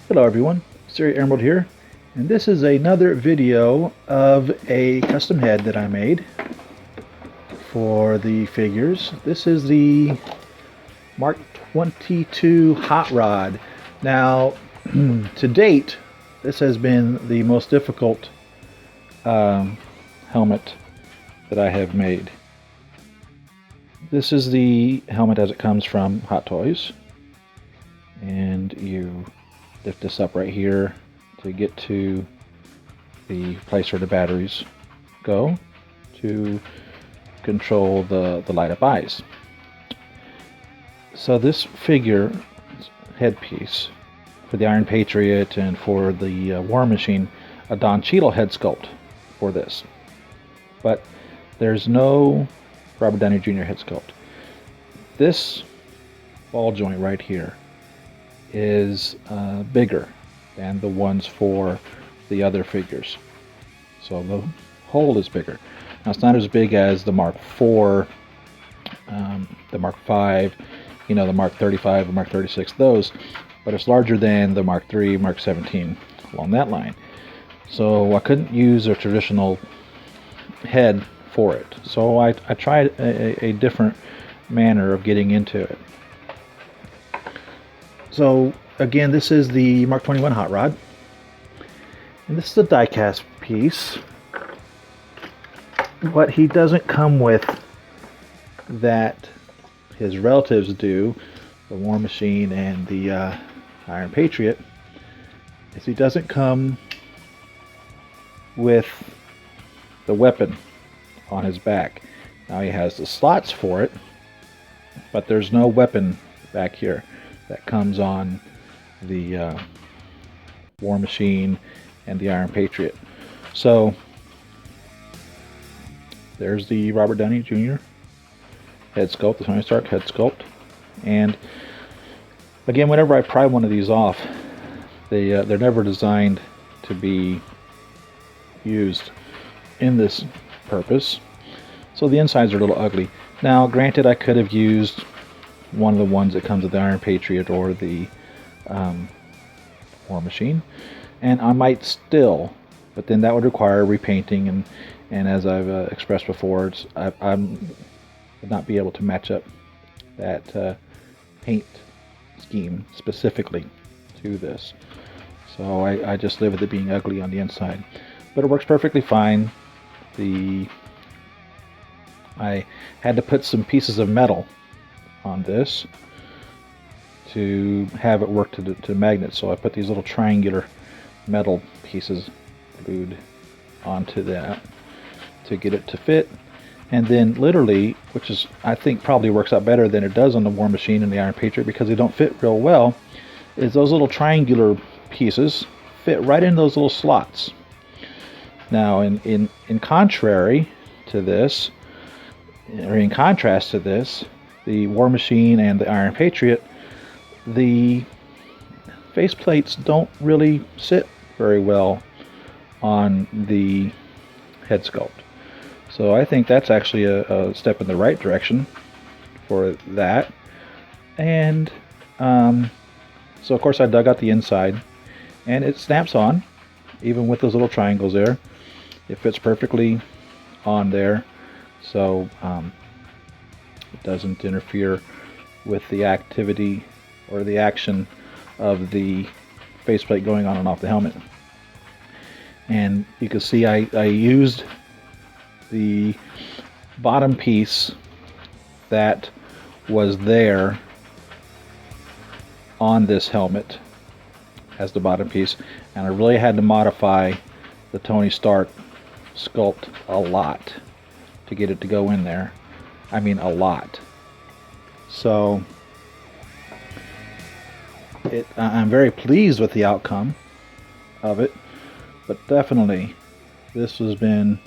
Hello everyone, Siri Emerald here, and this is another video of a custom head that I made for the figures. This is the Mark XXII Hot Rod. Now, to date, this has been the most difficult helmet that I have made. This is the helmet as it comes from Hot Toys, and you lift this up right here to get to the place where the batteries go to control the light up eyes. So this figure headpiece for the Iron Patriot and for the War Machine, a Don Cheadle head sculpt for this, but there's no Robert Downey Jr. head sculpt. This ball joint right here is bigger than the ones for the other figures, so the hole is bigger. Now it's not as big as the Mark IV, the Mark V, the Mark 35, the Mark 36, those, but it's larger than the Mark III, Mark XVII, along that line. So I couldn't use a traditional head for it, so I tried a different manner of getting into it. So again, this is the Mark XXI Hot Rod, and this is the diecast piece. What he doesn't come with that his relatives do, the War Machine and the Iron Patriot, is he doesn't come with the weapon on his back. Now he has the slots for it, but there's no weapon back here that comes on the War Machine and the Iron Patriot. So there's the Robert Downey Jr. head sculpt, the Tony Stark head sculpt, and again, whenever I pry one of these off, they're never designed to be used in this purpose, so the insides are a little ugly. Now granted, I could have used one of the ones that comes with the Iron Patriot or the War Machine, and I might still, but then that would require repainting, and as I've expressed before, I would not be able to match up that paint scheme specifically to this, so I just live with it being ugly on the inside, but it works perfectly fine. I had to put some pieces of metal on this to have it work to magnets, so I put these little triangular metal pieces glued onto that to get it to fit, and then literally, which is I think probably works out better than it does on the War Machine and the Iron Patriot because they don't fit real well, is those little triangular pieces fit right in those little slots. Now in contrary to this, or in contrast to this, the War Machine and the Iron Patriot, the faceplates don't really sit very well on the head sculpt. So I think that's actually a step in the right direction for that. And so of course I dug out the inside, and it snaps on, even with those little triangles there. It fits perfectly on there, so it doesn't interfere with the activity or the action of the faceplate going on and off the helmet. And you can see I used the bottom piece that was there on this helmet as the bottom piece, and I really had to modify the Tony Stark sculpt a lot to get it to go in there. I mean a lot. So I'm very pleased with the outcome of it, but definitely this has been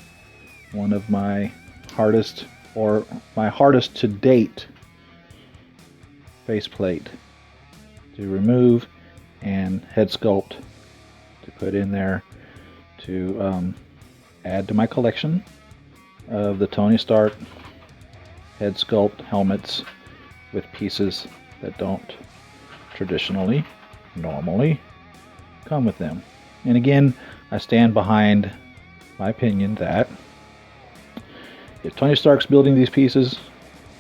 one of my hardest, or my hardest to date, faceplate to remove and head sculpt to put in there to add to my collection of the Tony Stark head sculpt helmets with pieces that don't normally come with them. And again, I stand behind my opinion that if Tony Stark's building these pieces,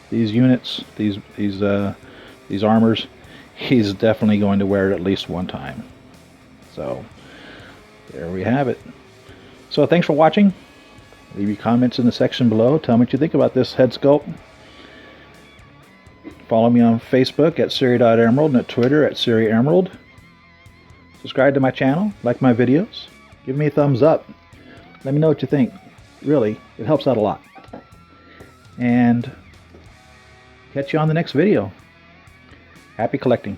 these units, these armors, he's definitely going to wear it at least one time. So there we have it. So thanks for watching. Leave your comments in the section below. Tell me what you think about this head sculpt. Follow me on Facebook at Siri.Emerald and at Twitter at Siri Emerald. Subscribe to my channel, like my videos, give me a thumbs up. Let me know what you think. Really, it helps out a lot. And catch you on the next video. Happy collecting.